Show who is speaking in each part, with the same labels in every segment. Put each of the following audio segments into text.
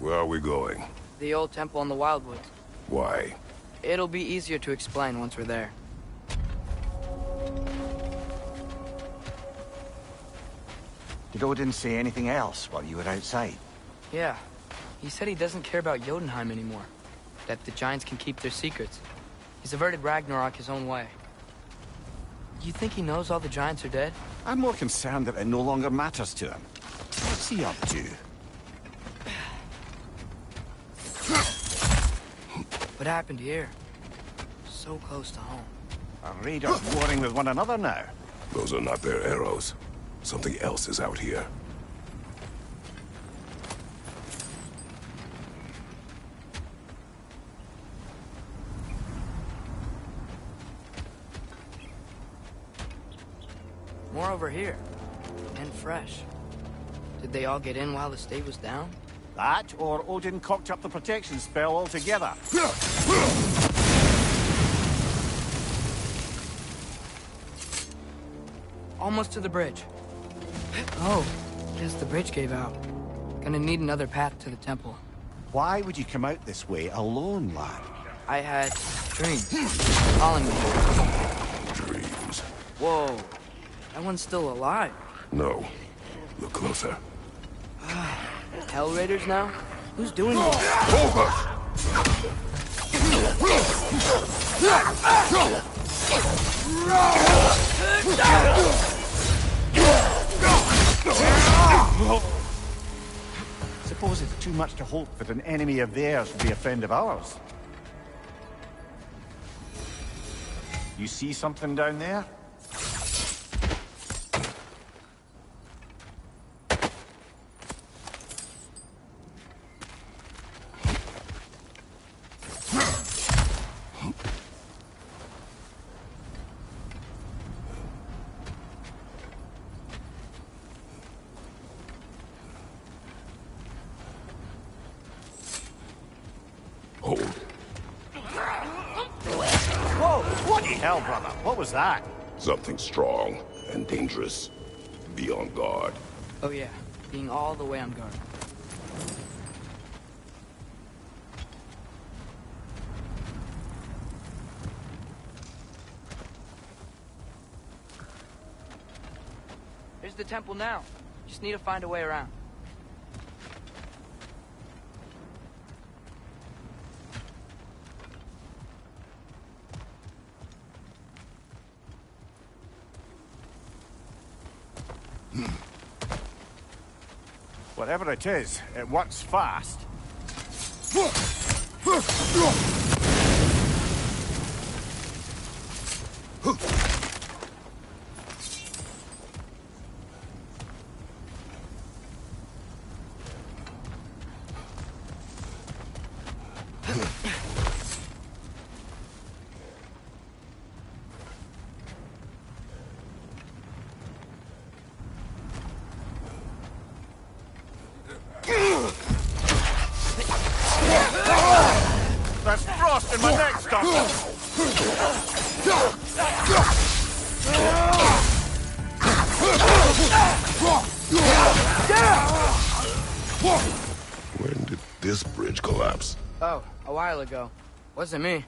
Speaker 1: Where are we going?
Speaker 2: The old temple in the Wildwoods.
Speaker 1: Why?
Speaker 2: It'll be easier to explain once we're there.
Speaker 3: Did Odin say anything else while you were outside?
Speaker 2: Yeah. He said he doesn't care about Jotunheim anymore. That the giants can keep their secrets. He's averted Ragnarok his own way. You think he knows all the giants are dead?
Speaker 3: I'm more concerned that it no longer matters to him. What's he up to?
Speaker 2: What happened here? So close to home.
Speaker 3: Are raiders warring with one another now?
Speaker 1: Those are not their arrows. Something else is out here.
Speaker 2: More over here. And fresh. Did they all get in while the state was down?
Speaker 3: That, or Odin cocked up the protection spell altogether.
Speaker 2: Almost to the bridge. Oh, guess the bridge gave out. Gonna need another path to the temple.
Speaker 3: Why would you come out this way alone, lad?
Speaker 2: I had dreams calling me here.
Speaker 1: Dreams.
Speaker 2: Whoa, that one's still alive.
Speaker 1: No. Look closer.
Speaker 2: Hell Raiders now? Who's doing this?
Speaker 3: Suppose it's too much to hope that an enemy of theirs will be a friend of ours. You see something down there?
Speaker 1: Hold.
Speaker 3: Whoa! What the hell, brother? What was that?
Speaker 1: Something strong and dangerous. Be on guard.
Speaker 2: Oh yeah, being all the way on guard. There's the temple now. Just need to find a way around.
Speaker 3: Whatever it is, it works fast. There's frost in my neck, Doctor!
Speaker 1: When did this bridge collapse?
Speaker 2: Oh, a while ago. Wasn't me.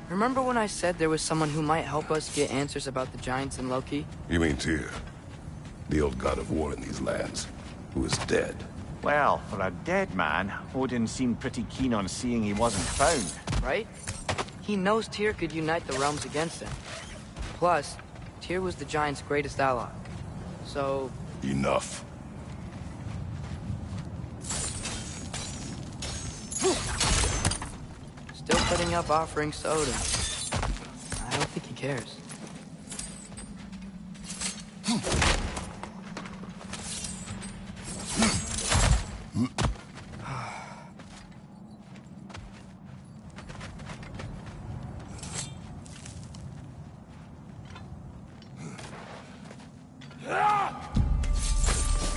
Speaker 2: Remember when I said there was someone who might help us get answers about the giants and Loki?
Speaker 1: You mean Tyr? The old god of war in these lands, who is dead.
Speaker 3: Well, for a dead man, Odin seemed pretty keen on seeing he wasn't found.
Speaker 2: Right? He knows Tyr could unite the realms against him. Plus, Tyr was the giant's greatest ally. So...
Speaker 1: Enough.
Speaker 2: Still putting up offerings to Odin. I don't think he cares.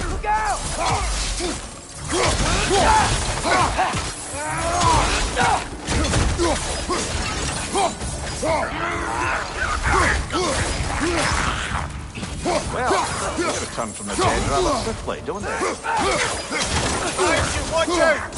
Speaker 2: Look out!
Speaker 3: return from the dead rather swiftly, don't they? Watch out!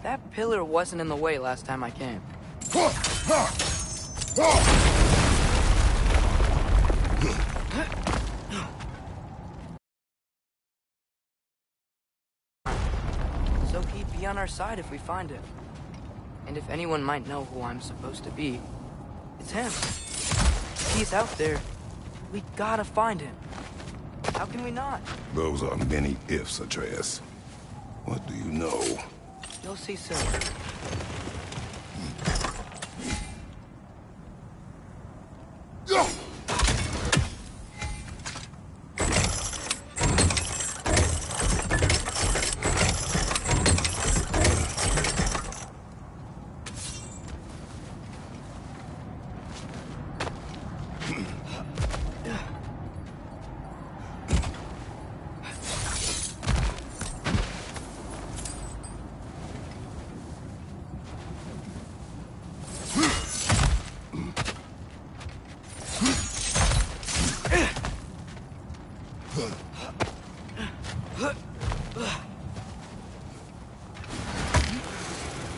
Speaker 2: That pillar wasn't in the way last time I came. So he'd be on our side if we find him. And if anyone might know who I'm supposed to be, it's him. If he's out there, we gotta find him. How can we not?
Speaker 1: Those are many ifs, Atreus. What do you know?
Speaker 2: You'll see soon.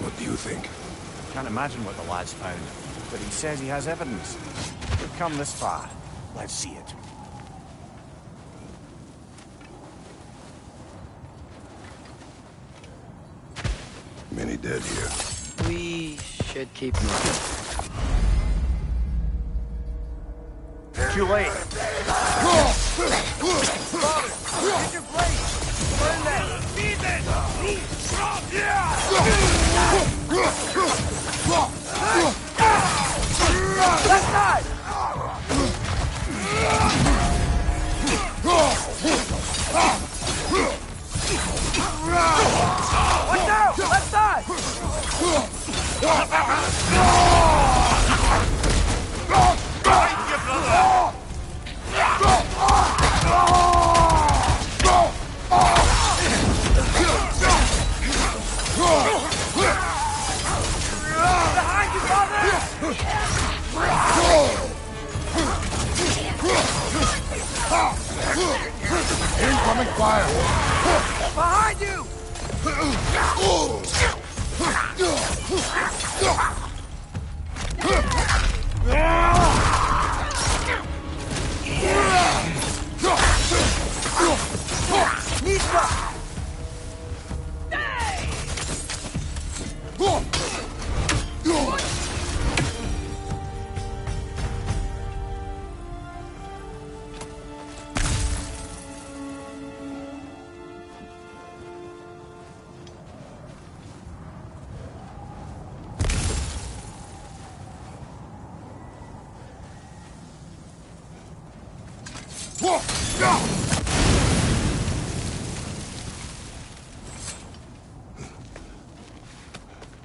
Speaker 1: What do you think?
Speaker 3: Can't imagine what the lad's found, but he says he has evidence. We've come this far. Let's see it.
Speaker 1: Many dead here.
Speaker 2: We should keep moving.
Speaker 3: Too late.
Speaker 2: Get your blade! Burn that! Seize it! Left side! Watch out! Left side! Behind you, brother!
Speaker 1: Incoming fire!
Speaker 2: Behind you! Nisha!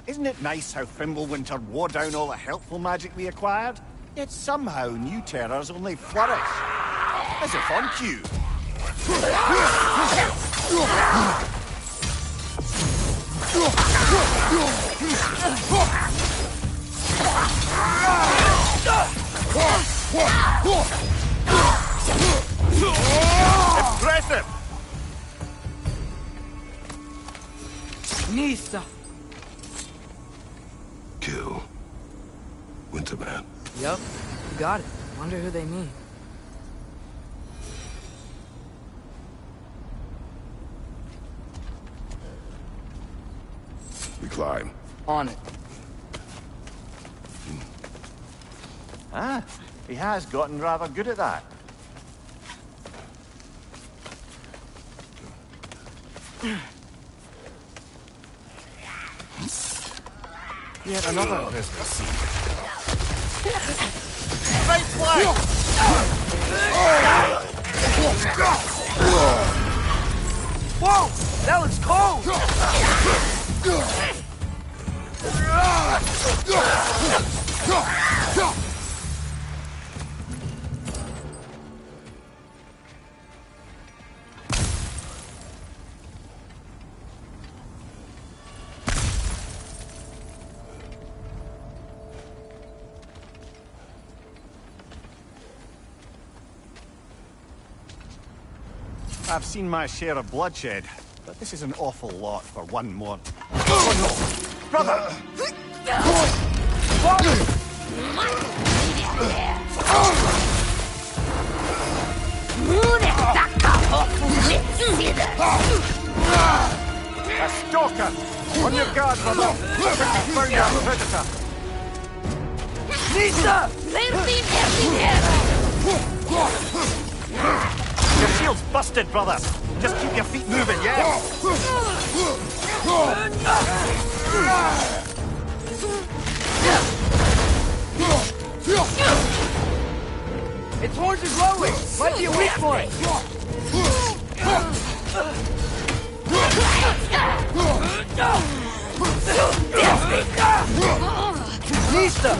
Speaker 3: Isn't it nice how Fimbulwinter wore down all the helpful magic we acquired? Yet somehow new terrors only flourish. As if on cue. Impressive!
Speaker 2: Nista!
Speaker 1: Kill. Winterman.
Speaker 2: Yup, you got it. Wonder who they mean.
Speaker 1: We climb.
Speaker 2: On it.
Speaker 3: Ah, he has gotten rather good at that. Yet another business scene. Right flank!
Speaker 2: Whoa! That looks cold!
Speaker 3: I've seen my share of bloodshed, but this is an awful lot for one more. Oh no! Brother! A stalker! On your guard, brother! Burn your predator!
Speaker 2: Nista!
Speaker 3: Your shield's busted, brother! Just keep your feet moving, yeah?
Speaker 2: Its horns is glowing! Might be a weak point! Nista!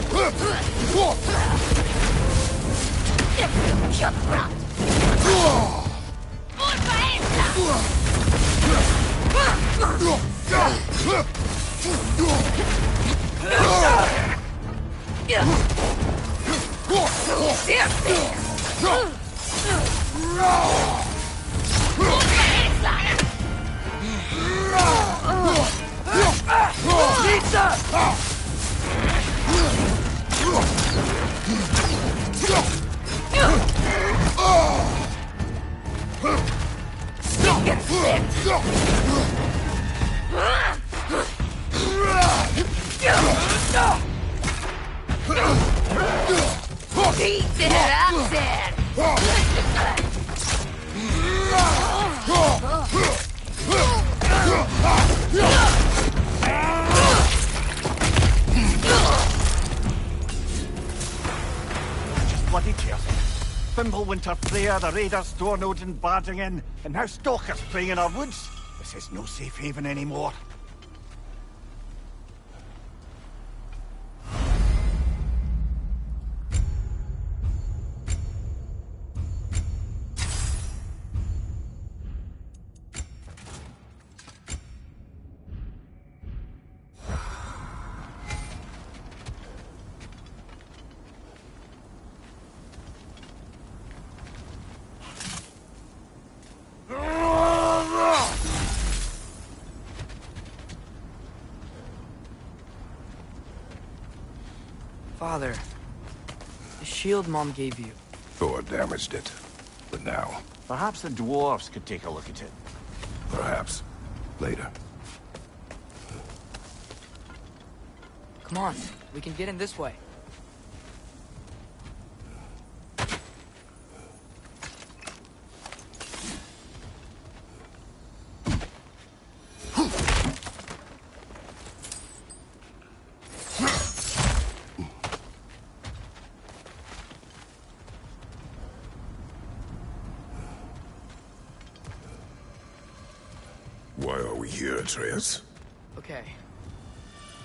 Speaker 3: Bloody tears. Fimbulwinter, Freya, the raiders, Storm Odin barging in, and now stalkers playing in our woods. This is no safe haven anymore.
Speaker 2: Father, the shield Mom gave you.
Speaker 1: Thor damaged it. But now,
Speaker 3: Perhaps the dwarves could take a look at it.
Speaker 1: perhaps, later.
Speaker 2: Come on, we can get in this way.
Speaker 1: Why are we here, Atreus?
Speaker 2: Okay.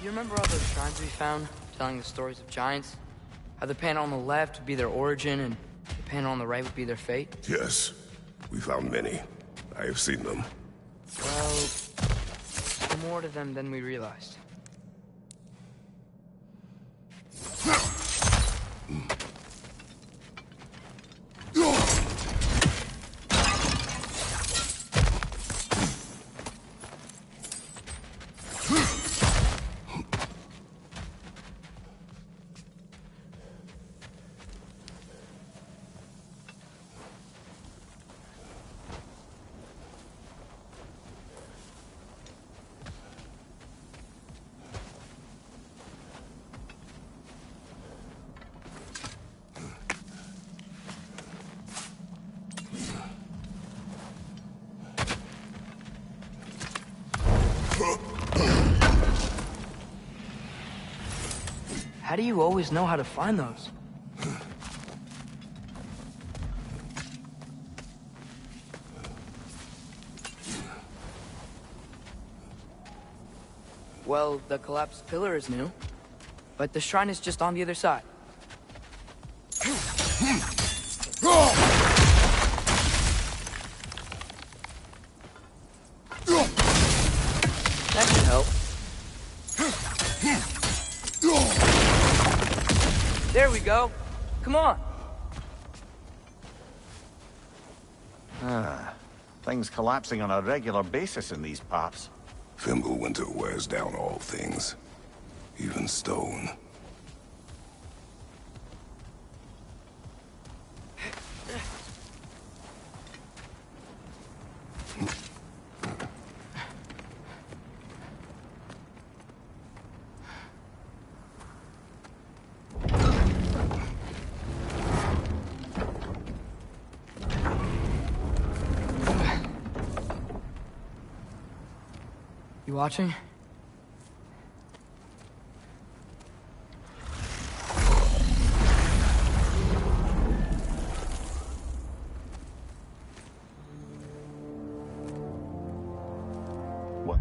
Speaker 2: You remember all those shrines we found, telling the stories of giants? How the panel on the left would be their origin, and the panel on the right would be their fate?
Speaker 1: Yes. We found many. I have seen them.
Speaker 2: Well, more to them than we realized. How do you always know how to find those? Well, the collapsed pillar is new, but the shrine is just on the other side. That should help. There we go. Come on.
Speaker 3: Things collapsing on a regular basis in these parts.
Speaker 1: Fimbulwinter wears down all things, even stone.
Speaker 2: You watching?
Speaker 3: What?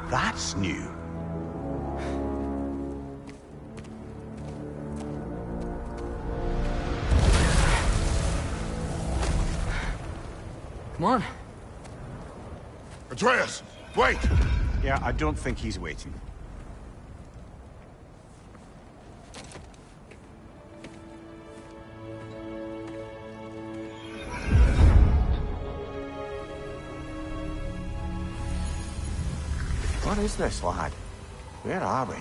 Speaker 3: That's new.
Speaker 2: Come on.
Speaker 1: Atreus, wait!
Speaker 3: Yeah, I don't think he's waiting. What is this, lad? Where are we?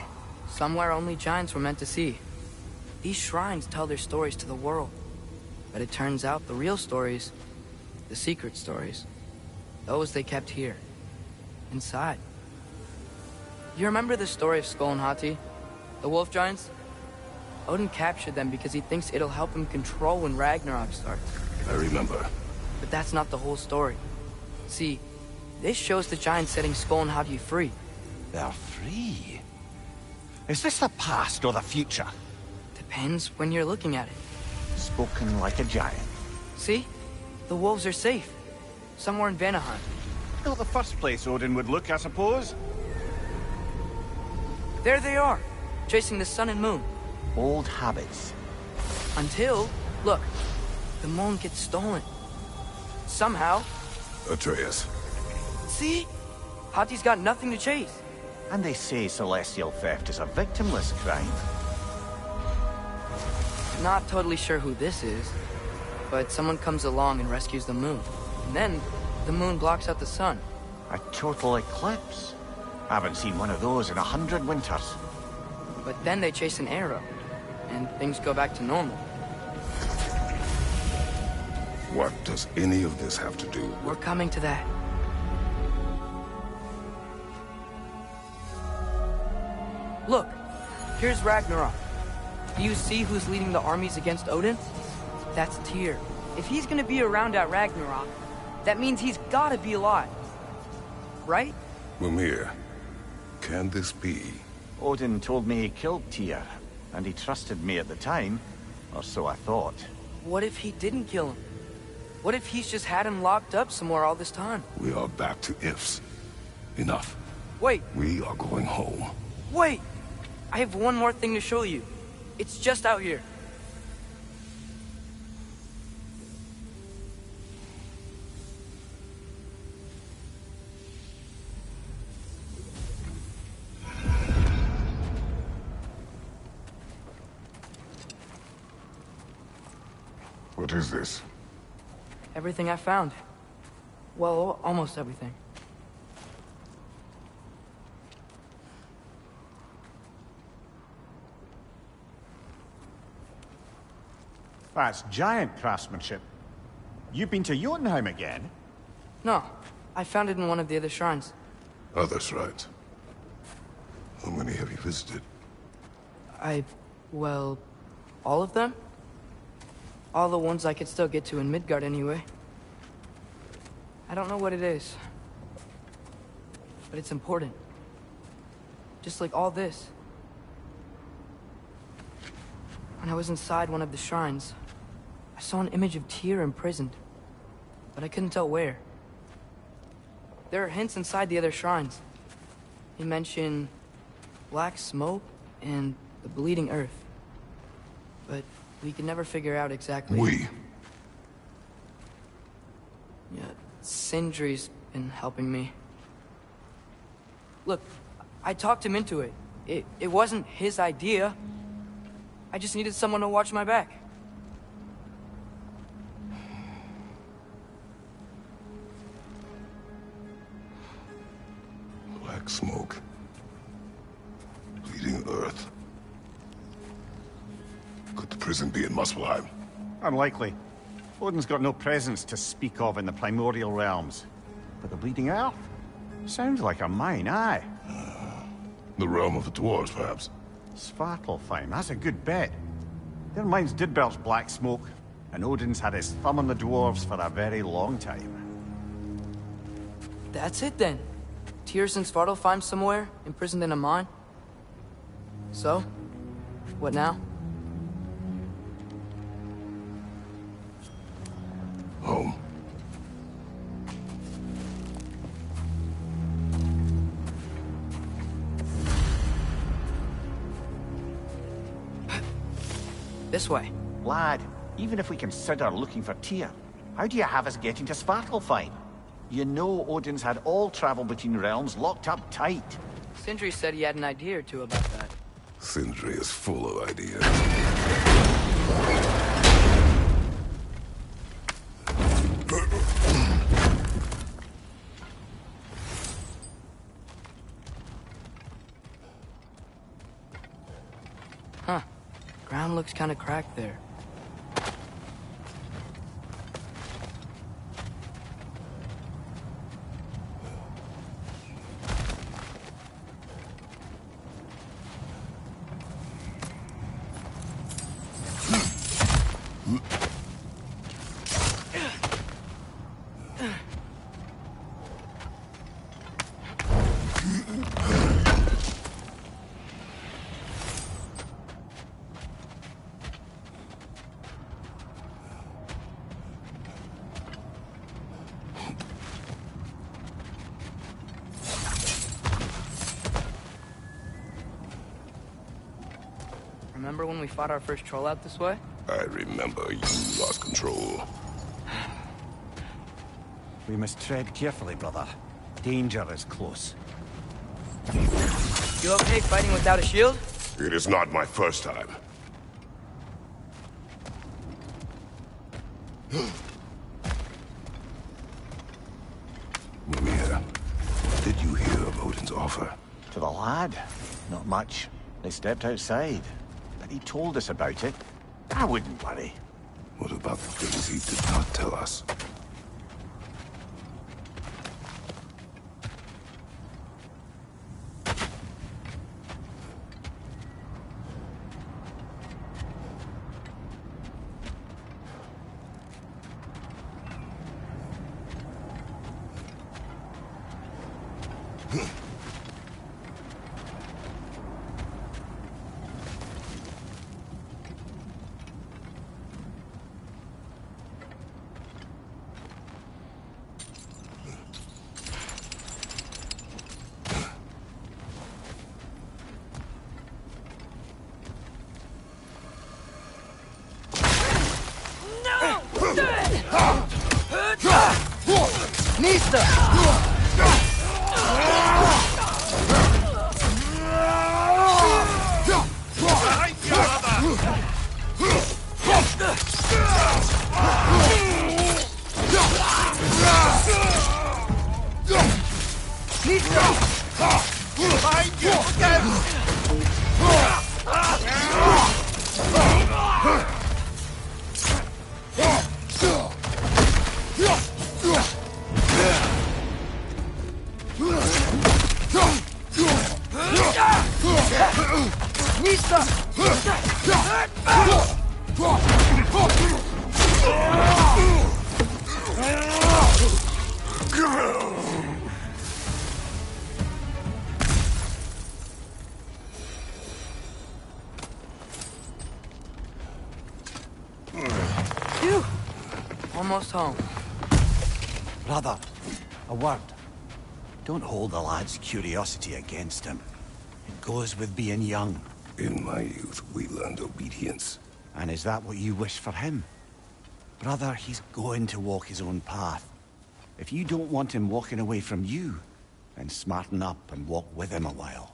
Speaker 2: Somewhere only giants were meant to see. These shrines tell their stories to the world. But it turns out the real stories, the secret stories, those they kept here, inside. You remember the story of Skull and Hati? The wolf giants? Odin captured them because he thinks it'll help him control when Ragnarok starts.
Speaker 1: I remember.
Speaker 2: But that's not the whole story. See, this shows the giants setting Skull and Hati free.
Speaker 3: They're free. Is this the past or the future?
Speaker 2: Depends when you're looking at it.
Speaker 3: Spoken like a giant.
Speaker 2: See? The wolves are safe. Somewhere in Vanaheim.
Speaker 3: Not the first place Odin would look, I suppose.
Speaker 2: There they are, chasing the sun and moon.
Speaker 3: Old habits.
Speaker 2: Until, look, the moon gets stolen. Somehow.
Speaker 1: Atreus.
Speaker 2: See? Hati's got nothing to chase.
Speaker 3: And they say celestial theft is a victimless crime.
Speaker 2: Not totally sure who this is, but someone comes along and rescues the moon. And then, the moon blocks out the sun.
Speaker 3: A total eclipse. I haven't seen one of those in 100 winters.
Speaker 2: But then they chase an arrow, and things go back to normal.
Speaker 1: What does any of this have to do with...
Speaker 2: We're coming to that. Look, here's Ragnarok. Do you see who's leading the armies against Odin? That's Tyr. If he's gonna be around at Ragnarok, that means he's gotta be alive. Right?
Speaker 1: Mimir, can this be?
Speaker 3: Odin told me he killed Tyr, and he trusted me at the time, or so I thought.
Speaker 2: What if he didn't kill him? What if he's just had him locked up somewhere all this time?
Speaker 1: We are back to ifs. Enough.
Speaker 2: Wait,
Speaker 1: We are going home.
Speaker 2: wait! I have one more thing to show you. It's just out here.
Speaker 1: What is this?
Speaker 2: Everything I found. Well, almost everything.
Speaker 3: That's giant craftsmanship. You've been to Jotunheim again?
Speaker 2: No, I found it in one of the other shrines.
Speaker 1: Other shrines. How many have you visited?
Speaker 2: Well, all of them? All the ones I could still get to in Midgard anyway. I don't know what it is. But it's important. Just like all this. When I was inside one of the shrines, I saw an image of Tyr imprisoned. But I couldn't tell where. There are hints inside the other shrines. They mention black smoke and the bleeding earth. But we could never figure out exactly...
Speaker 1: We.
Speaker 2: Yeah, Sindri's been helping me. Look, I talked him into it. It wasn't his idea. I just needed someone to watch my back.
Speaker 1: Black smoke. Bleeding earth. Could the prison be in Muspelheim?
Speaker 3: Unlikely. Odin's got no presence to speak of in the primordial realms. But the Bleeding Earth? Sounds like a mine, aye.
Speaker 1: The realm of the dwarves, perhaps?
Speaker 3: Svartalfheim, that's a good bet. Their mines did belch black smoke, and Odin's had his thumb on the dwarves for a very long time.
Speaker 2: That's it then. Tyr's in Svartalfheim somewhere, imprisoned in a mine. So, what now?
Speaker 1: Home.
Speaker 2: This way.
Speaker 3: Lad, even if we consider looking for Tyr, how do you have us getting to Svartalfheim? You know Odin's had all travel between realms locked up tight.
Speaker 2: Sindri said he had an idea or two about that.
Speaker 1: Sindri is full of ideas.
Speaker 2: Huh. Ground looks kind of cracked there. Remember when we fought our first troll out this way?
Speaker 1: I remember you lost control.
Speaker 3: We must tread carefully, brother. Danger is close.
Speaker 2: You okay fighting without a shield?
Speaker 1: It is not my first time. Mimir, what did you hear of Odin's offer?
Speaker 3: To the lad? Not much. They stepped outside. But he told us about it. I wouldn't worry.
Speaker 1: What about the things he did not tell us?
Speaker 2: Nista! Phew! Almost home.
Speaker 3: Brother, a word. Don't hold the lad's curiosity against him. It goes with being young.
Speaker 1: In my youth, we learned obedience.
Speaker 3: And is that what you wish for him? Brother, he's going to walk his own path. If you don't want him walking away from you, then smarten up and walk with him a while.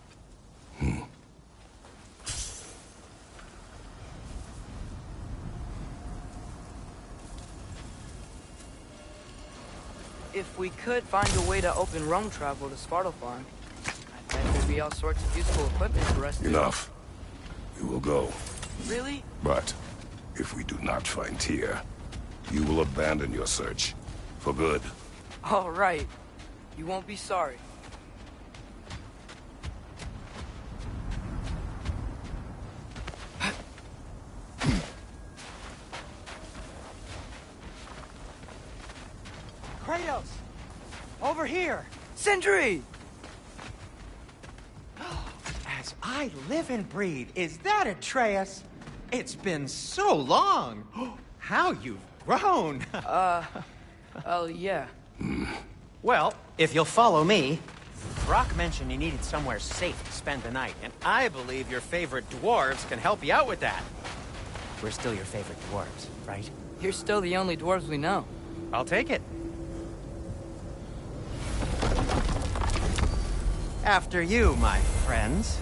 Speaker 2: If we could find a way to open roam travel to Svartalfheim, I bet there'd be all sorts of useful equipment for us to...
Speaker 1: Enough. We will go.
Speaker 2: Really?
Speaker 1: But if we do not find Tyr, you will abandon your search. For good.
Speaker 2: All right. You won't be sorry.
Speaker 4: Kratos! Over here!
Speaker 2: Sindri!
Speaker 4: As I live and breathe, is that Atreus? It's been so long! How you've grown!
Speaker 2: Oh, yeah.
Speaker 4: Well, if you'll follow me, Brock mentioned you needed somewhere safe to spend the night, and I believe your favorite dwarves can help you out with that. We're still your favorite dwarves, right?
Speaker 2: You're still the only dwarves we know.
Speaker 4: I'll take it. After you, my friends.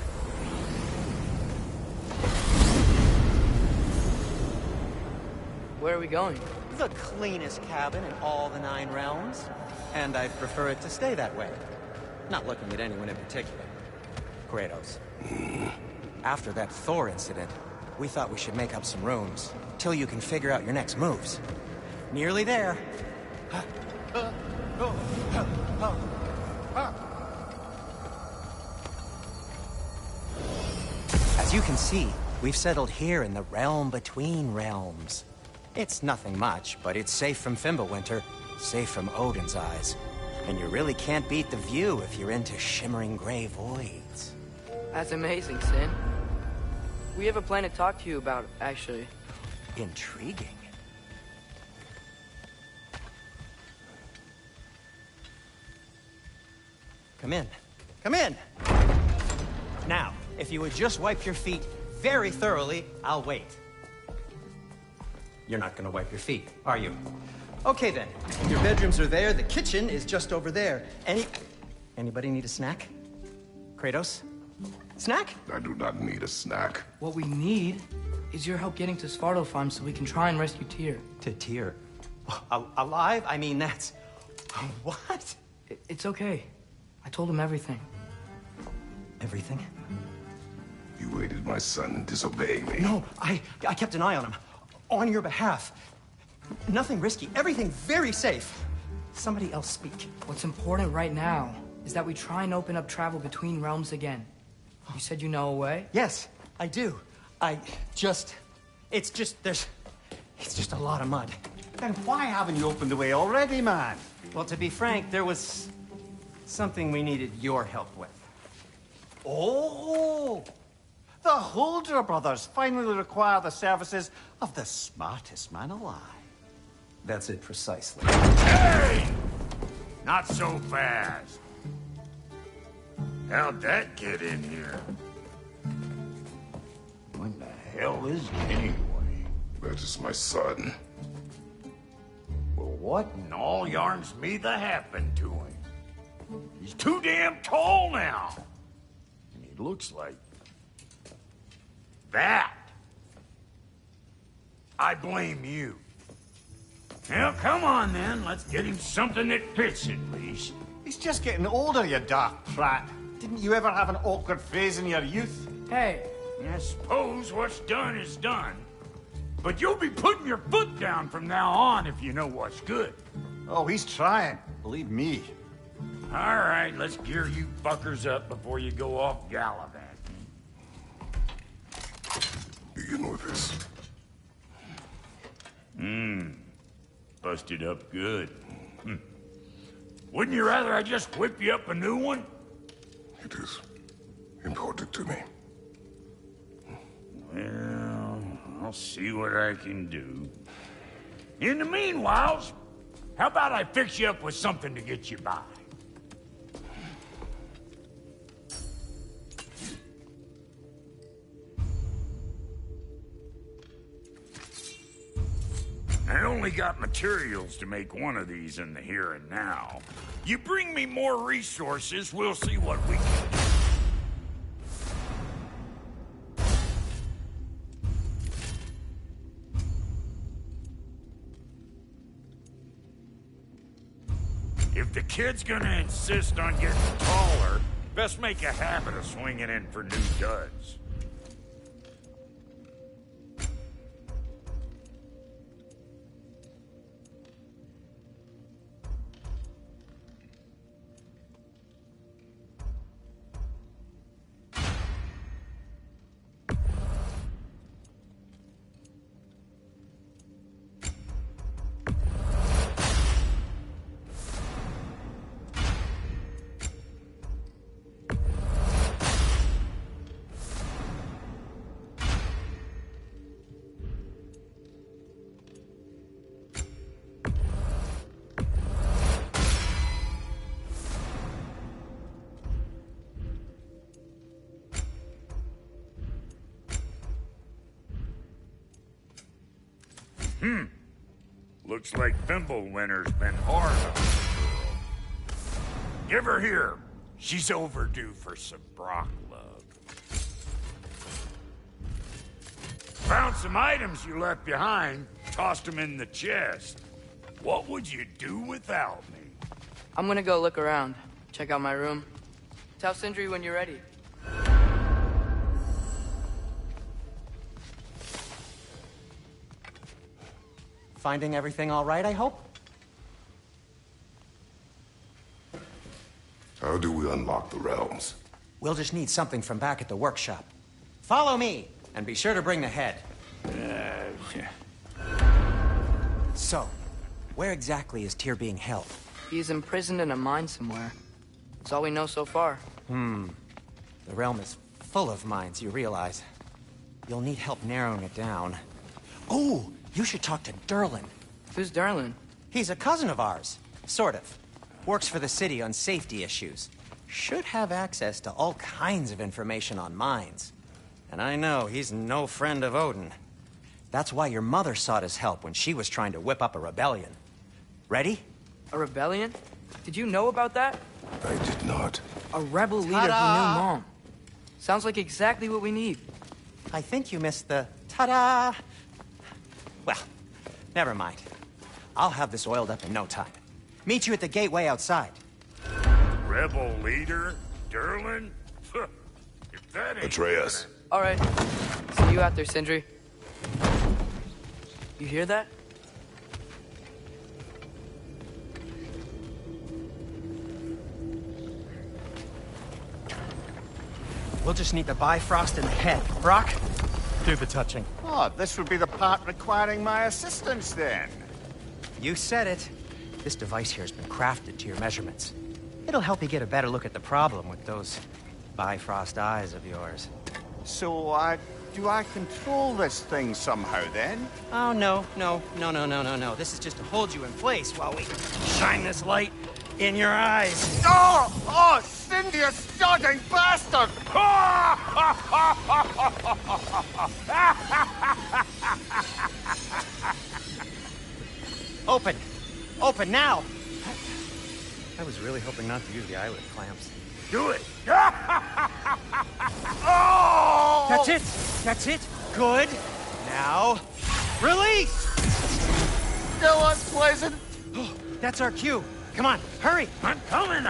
Speaker 2: Where are we going?
Speaker 4: The cleanest cabin in all the 9 realms. And I'd prefer it to stay that way. Not looking at anyone in particular. Kratos. After that Thor incident, we thought we should make up some rooms, till you can figure out your next moves. Nearly there. As you can see, we've settled here in the realm between realms. It's nothing much, but it's safe from Fimbulwinter, safe from Odin's eyes. And you really can't beat the view if you're into shimmering gray voids.
Speaker 2: That's amazing, Sin. We have a plan to talk to you about, actually.
Speaker 4: Intriguing. Come in. Come in! Now, if you would just wipe your feet very thoroughly, I'll wait. You're not gonna wipe your feet, are you? Okay then, your bedrooms are there, the kitchen is just over there. Anybody need a snack? Kratos? Snack?
Speaker 1: I do not need a snack.
Speaker 2: What we need is your help getting to Svartalfheim so we can try and rescue Tyr.
Speaker 4: To Tyr? Alive? I mean, that's... What?
Speaker 2: It's okay. I told him everything.
Speaker 4: Everything?
Speaker 1: You aided my son in disobeying me.
Speaker 4: No, I kept an eye on him. On your behalf. Nothing risky, everything very safe. Somebody else speak.
Speaker 2: What's important right now is that we try and open up travel between realms again. You said you know a way?
Speaker 4: Yes, I do. It's just a lot of mud.
Speaker 3: Then why haven't you opened the way already, man?
Speaker 4: Well, to be frank, there was something we needed your help with.
Speaker 3: Oh! The Holder brothers finally require the services of the smartest man alive.
Speaker 4: That's it precisely.
Speaker 5: Hey! Not so fast. How'd that get in here? What the hell is it anyway?
Speaker 1: That is my son.
Speaker 5: Well, what in all yarns me that happened to him? He's too damn tall now. And he looks like... that. I blame you. Well, come on then. Let's get him something that fits at least.
Speaker 3: He's just getting older, you dark prat. Didn't you ever have an awkward phase in your youth?
Speaker 2: Hey!
Speaker 5: I suppose what's done is done. But you'll be putting your foot down from now on if you know what's good.
Speaker 3: Oh, he's trying. Believe me.
Speaker 5: All right, let's gear you fuckers up before you go off gallivanting.
Speaker 1: Begin with this.
Speaker 5: Busted up good. Wouldn't you rather I just whip you up a new one?
Speaker 1: It is important to me.
Speaker 5: Well, I'll see what I can do. In the meanwhile, how about I fix you up with something to get you by? I only got materials to make one of these in the here and now. You bring me more resources, we'll see what we can do. If the kid's gonna insist on getting taller, best make a habit of swinging in for new duds. Looks like Fimbulwinter's been hard on the girl. Give her here. She's overdue for some Brock love. Found some items you left behind, tossed them in the chest. What would you do without me?
Speaker 2: I'm gonna go look around. Check out my room. Tell Sindri when you're ready.
Speaker 4: Finding everything all right, I hope?
Speaker 1: How do we unlock the realms?
Speaker 4: We'll just need something from back at the workshop. Follow me, and be sure to bring the head. So, where exactly is Tyr being held?
Speaker 2: He's imprisoned in a mine somewhere. That's all we know so far.
Speaker 4: The realm is full of mines, you realize. You'll need help narrowing it down. Oh, you should talk to Durlin.
Speaker 2: Who's Darlin?
Speaker 4: He's a cousin of ours. Sort of. Works for the city on safety issues. Should have access to all kinds of information on mines. And I know he's no friend of Odin. That's why your mother sought his help when she was trying to whip up a rebellion. Ready?
Speaker 2: A rebellion? Did you know about that?
Speaker 1: I did not.
Speaker 2: A rebel leader who knew Mom. Sounds like exactly what we need.
Speaker 4: I think you missed the ta-da! Well, never mind. I'll have this oiled up in no time. Meet you at the gateway outside.
Speaker 5: Rebel leader? Durlin? If that ain't...
Speaker 1: Atreus.
Speaker 2: All right. See you out there, Sindri. You hear that?
Speaker 4: We'll just need the Bifrost in the head. Brock, do the touching.
Speaker 6: Oh, this would be the part requiring my assistance, then.
Speaker 4: You said it. This device here has been crafted to your measurements. It'll help you get a better look at the problem with those Bifrost eyes of yours.
Speaker 6: So, do I control this thing somehow, then?
Speaker 4: Oh, no. This is just to hold you in place while we shine this light in your eyes.
Speaker 6: Oh, Cindy, you sodding bastard!
Speaker 4: Open! Open now! I was really hoping not to use the eyelid clamps.
Speaker 5: Do it!
Speaker 6: Oh!
Speaker 4: That's it! That's it! Good! Now, release!
Speaker 6: Still unpleasant.
Speaker 4: Oh, that's our cue. Come on, hurry!
Speaker 5: I'm coming!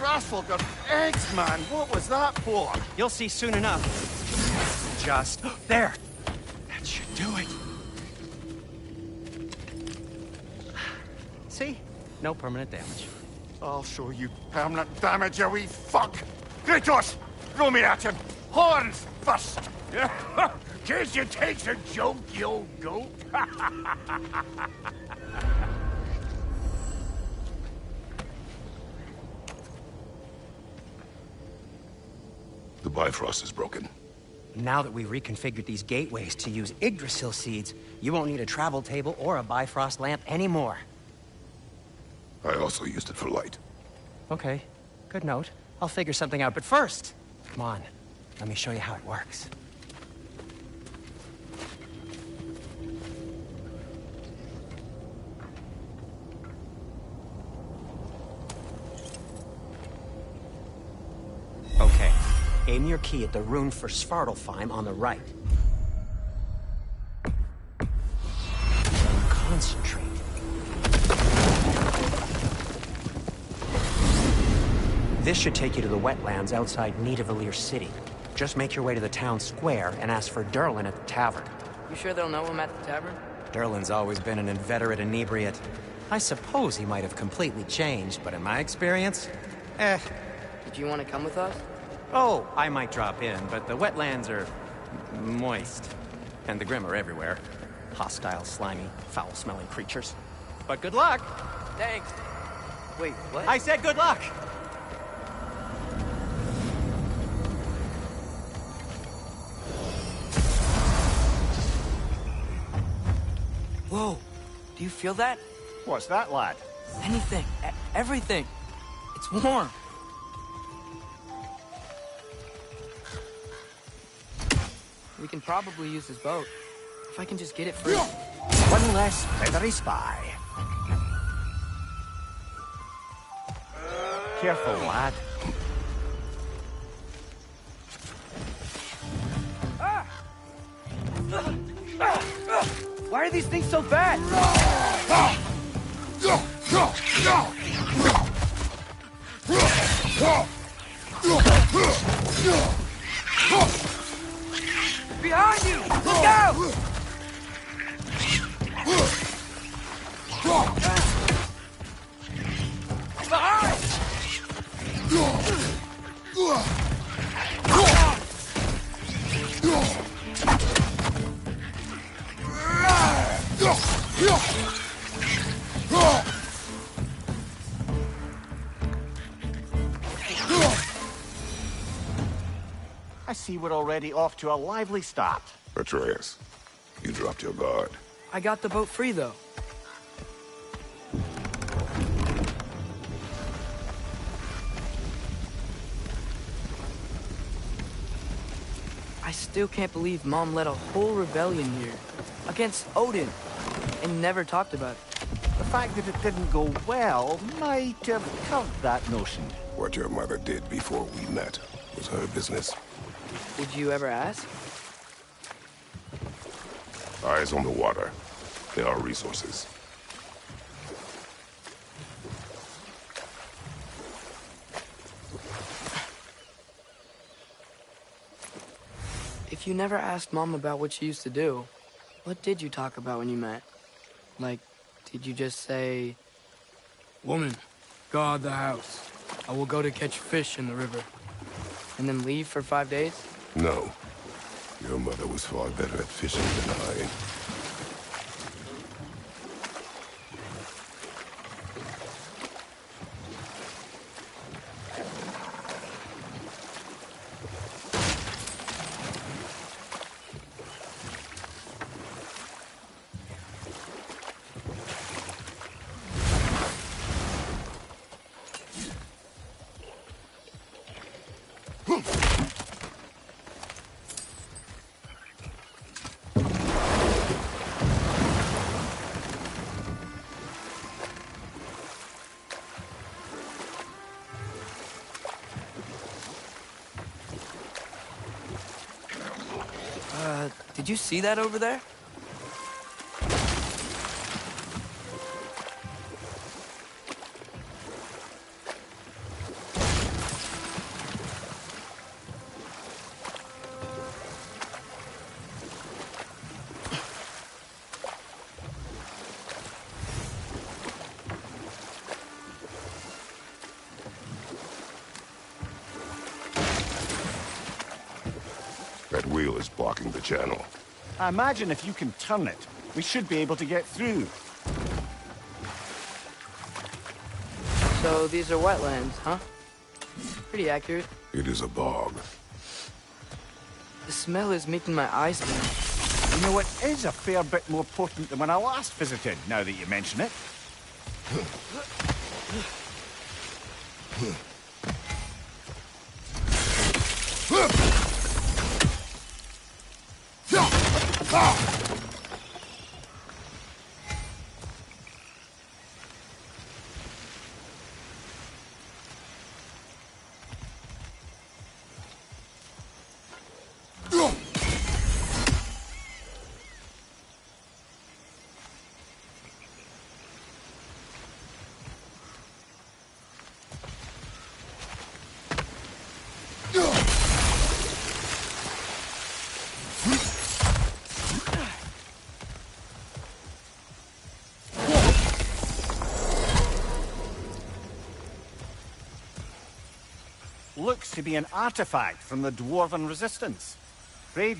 Speaker 6: Rascal got eggs, man. What was that for?
Speaker 4: You'll see soon enough. Just there. That should do it. See? No permanent damage.
Speaker 6: I'll show you permanent damage, you wee fuck! Kratos! Throw me at him! Horns first!
Speaker 5: Guess you takes a joke, you old goat.
Speaker 1: The Bifrost is broken.
Speaker 4: Now that we've reconfigured these gateways to use Yggdrasil seeds, you won't need a travel table or a Bifrost lamp anymore.
Speaker 1: I also used it for light.
Speaker 4: Okay, good note. I'll figure something out, but first, come on, let me show you how it works. Okay, aim your key at the rune for Svartalfheim on the right. Then concentrate. This should take you to the wetlands outside Nidavellir City. Just make your way to the town square and ask for Durlin at the tavern.
Speaker 2: You sure they'll know him at the tavern?
Speaker 4: Durlin's always been an inveterate inebriate. I suppose he might have completely changed, but in my experience,
Speaker 2: Did you want to come with us?
Speaker 4: Oh, I might drop in, but the wetlands are moist. And the Grim are everywhere. Hostile, slimy, foul-smelling creatures. But good luck!
Speaker 2: Thanks. Wait, what?
Speaker 4: I said good luck!
Speaker 2: Whoa, do you feel that?
Speaker 6: What's that, lad?
Speaker 2: Anything, everything. It's warm. We can probably use his boat. If I can just get it free.
Speaker 3: One less feathery spy.
Speaker 6: Careful, lad.
Speaker 2: Why are these things so bad? Behind you! Look out! Behind!
Speaker 6: I see we're already off to a lively start.
Speaker 1: Atreus, you dropped your guard.
Speaker 2: I got the boat free, though. still can't believe Mom led a whole rebellion here. Against Odin. And never talked about it.
Speaker 3: The fact that it didn't go well might have curbed that notion.
Speaker 1: What your mother did before we met was her business.
Speaker 2: Did you ever ask?
Speaker 1: Eyes on the water. There are resources.
Speaker 2: If you never asked Mom about what she used to do, what did you talk about when you met? Like, did you just say, "Woman, guard the house. I will go to catch fish in the river," and then leave for 5 days?
Speaker 1: No. Your mother was far better at fishing than I.
Speaker 2: Did you see that over there?
Speaker 1: That wheel is blocking the channel.
Speaker 3: I imagine if you can turn it, we should be able to get through.
Speaker 2: So these are wetlands, huh? Pretty accurate.
Speaker 1: It is a bog.
Speaker 2: The smell is making my eyes burn.
Speaker 3: You know, it is a fair bit more potent than when I last visited, now that you mention it. Looks to be an artifact from the Dwarven Resistance.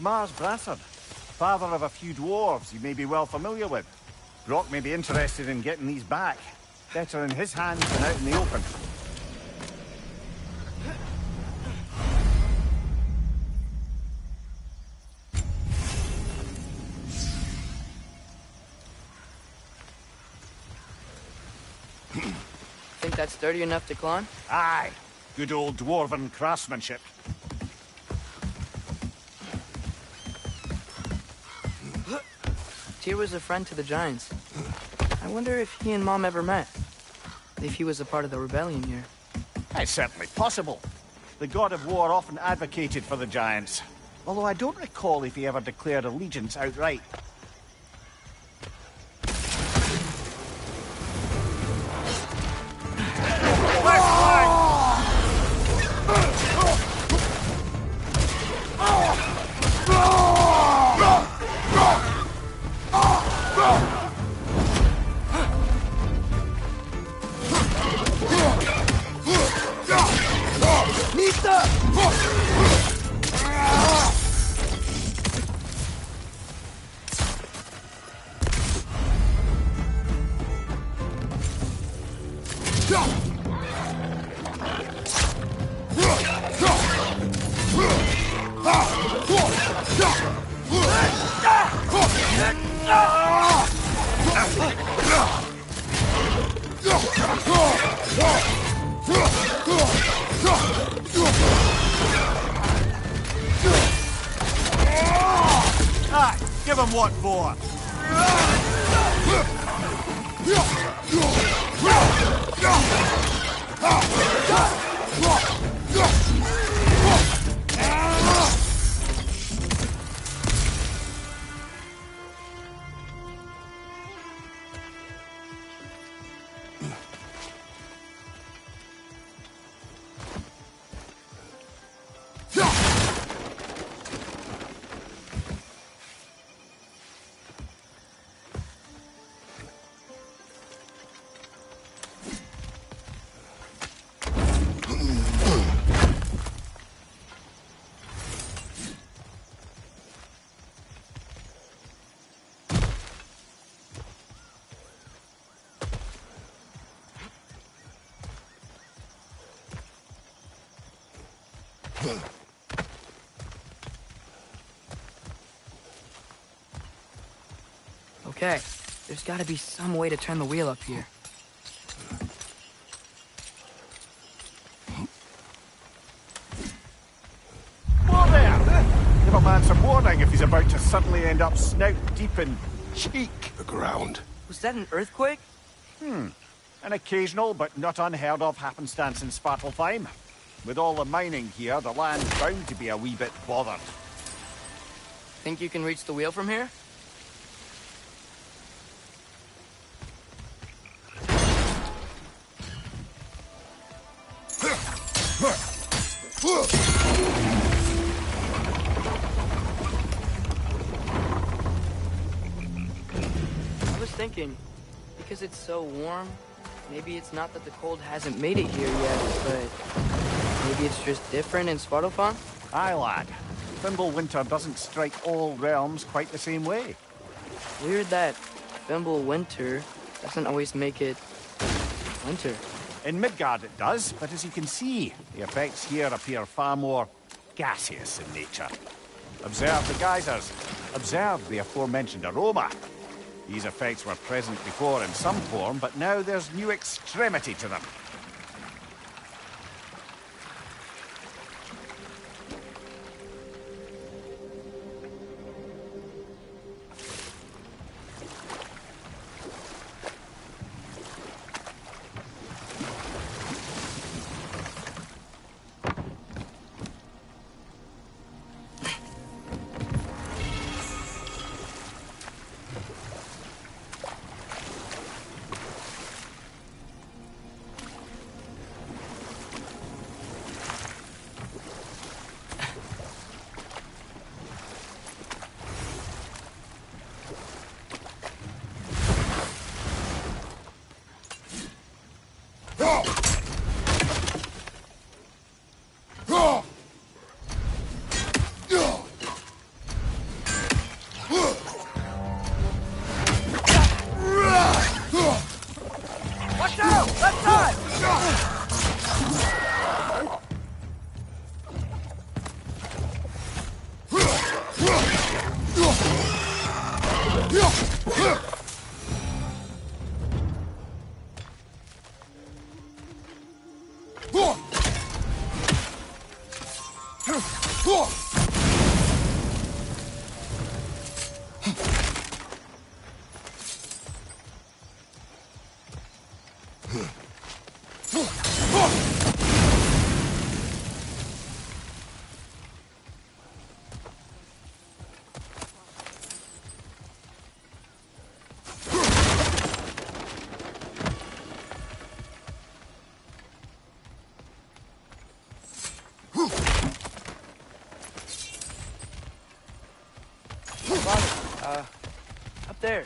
Speaker 3: Mars Brassard, father of a few dwarves you may be well familiar with. Brock may be interested in getting these back. Better in his hands than out in the open.
Speaker 2: Think that's sturdy enough to climb?
Speaker 3: Aye. Good old Dwarven craftsmanship.
Speaker 2: Tyr was a friend to the Giants. I wonder if he and Mom ever met. If he was a part of the rebellion here.
Speaker 3: It's certainly possible. The god of war often advocated for the Giants. Although I don't recall if he ever declared allegiance outright. Aye, give him what for.
Speaker 2: Okay, there's gotta be some way to turn the wheel up here.
Speaker 3: Whoa there! Give a man some warning if he's about to suddenly end up snout deep in cheek.
Speaker 1: The ground.
Speaker 2: Was that an earthquake?
Speaker 3: An occasional but not unheard of happenstance in Svartalfheim. With all the mining here, the land's bound to be a wee bit bothered.
Speaker 2: Think you can reach the wheel from here? I was thinking, because it's so warm, maybe it's not that the cold hasn't made it here yet, but maybe it's just different in Svartalfheim?
Speaker 3: Aye, lad. Winter doesn't strike all realms quite the same way.
Speaker 2: Weird that Winter doesn't always make it winter.
Speaker 3: In Midgard it does, but as you can see, the effects here appear far more gaseous in nature. Observe the geysers. Observe the aforementioned aroma. These effects were present before in some form, but now there's new extremity to them.
Speaker 2: Up there.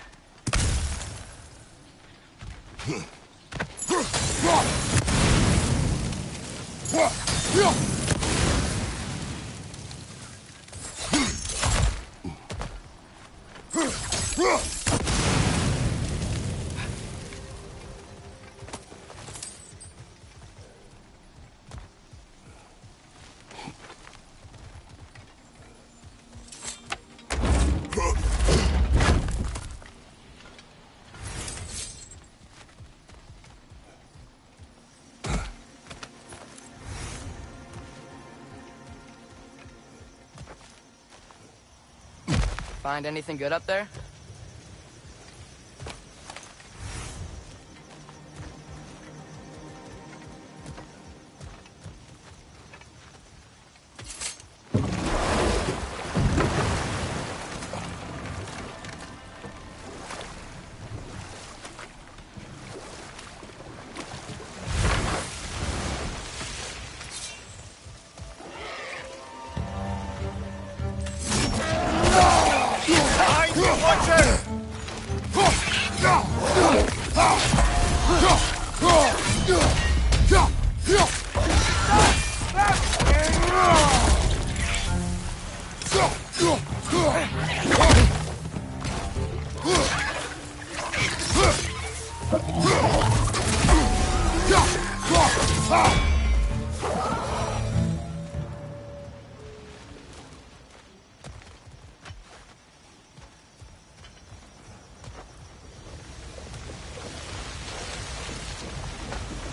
Speaker 2: Find anything good up there?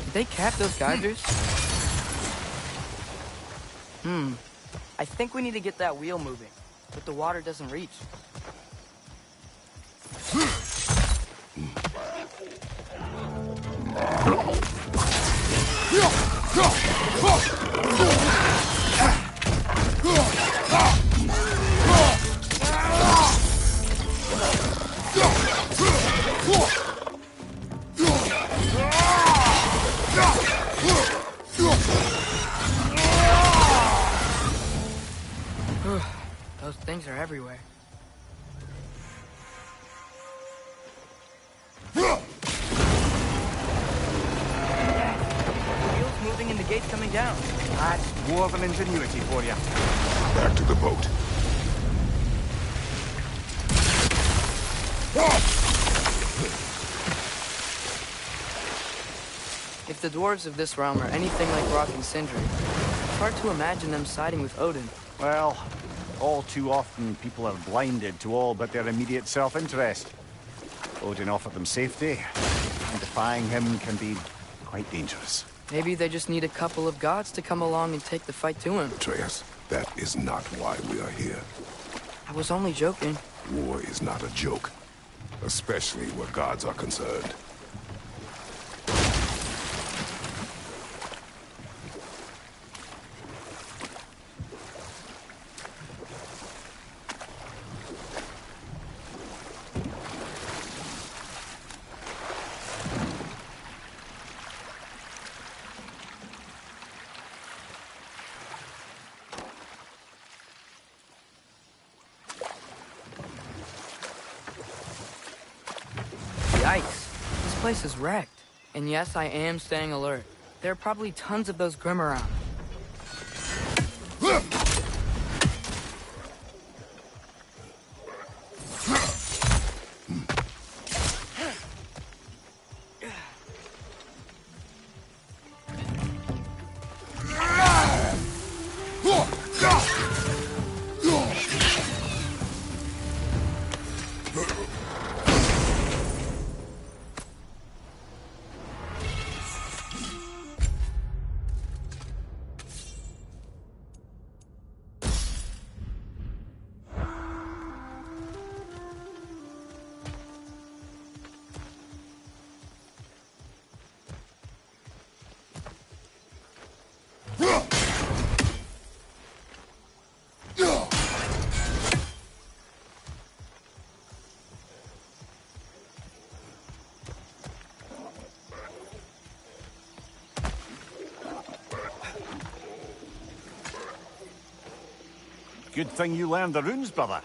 Speaker 2: Did they cap those geysers? I think we need to get that wheel moving, but the water doesn't reach. Those things are everywhere. Wheels moving and the gate's coming down.
Speaker 3: That's dwarven ingenuity for you.
Speaker 1: Back to the boat.
Speaker 2: If the dwarves of this realm are anything like Rock and Sindri, it's hard to imagine them siding with Odin.
Speaker 3: Well, all too often people are blinded to all but their immediate self-interest. Odin offered them safety, and defying him can be quite dangerous.
Speaker 2: Maybe they just need a couple of gods to come along and take the fight to him.
Speaker 1: Atreus, that is not why we are here.
Speaker 2: I was only joking.
Speaker 1: War is not a joke, especially where gods are concerned.
Speaker 2: Yikes. This place is wrecked. And yes, I am staying alert. There are probably tons of those Grim around.
Speaker 3: Good thing you learned the runes, brother.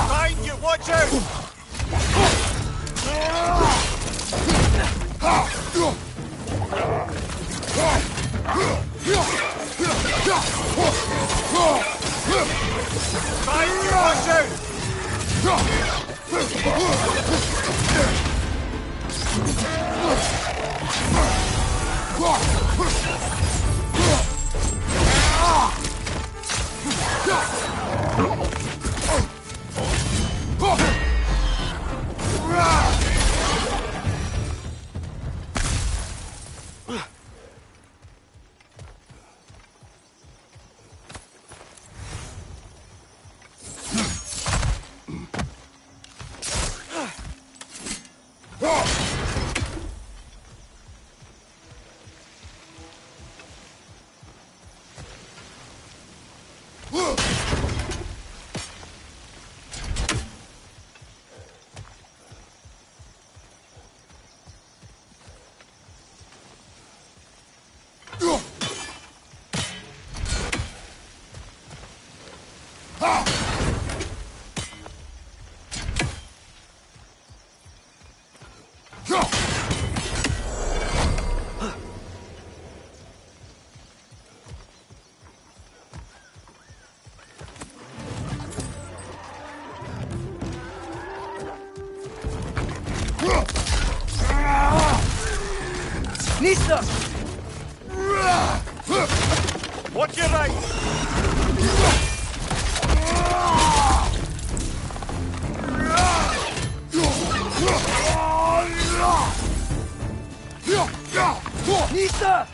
Speaker 3: Behind you, watch out!
Speaker 2: Nista!
Speaker 3: Watch your right!
Speaker 2: Nista!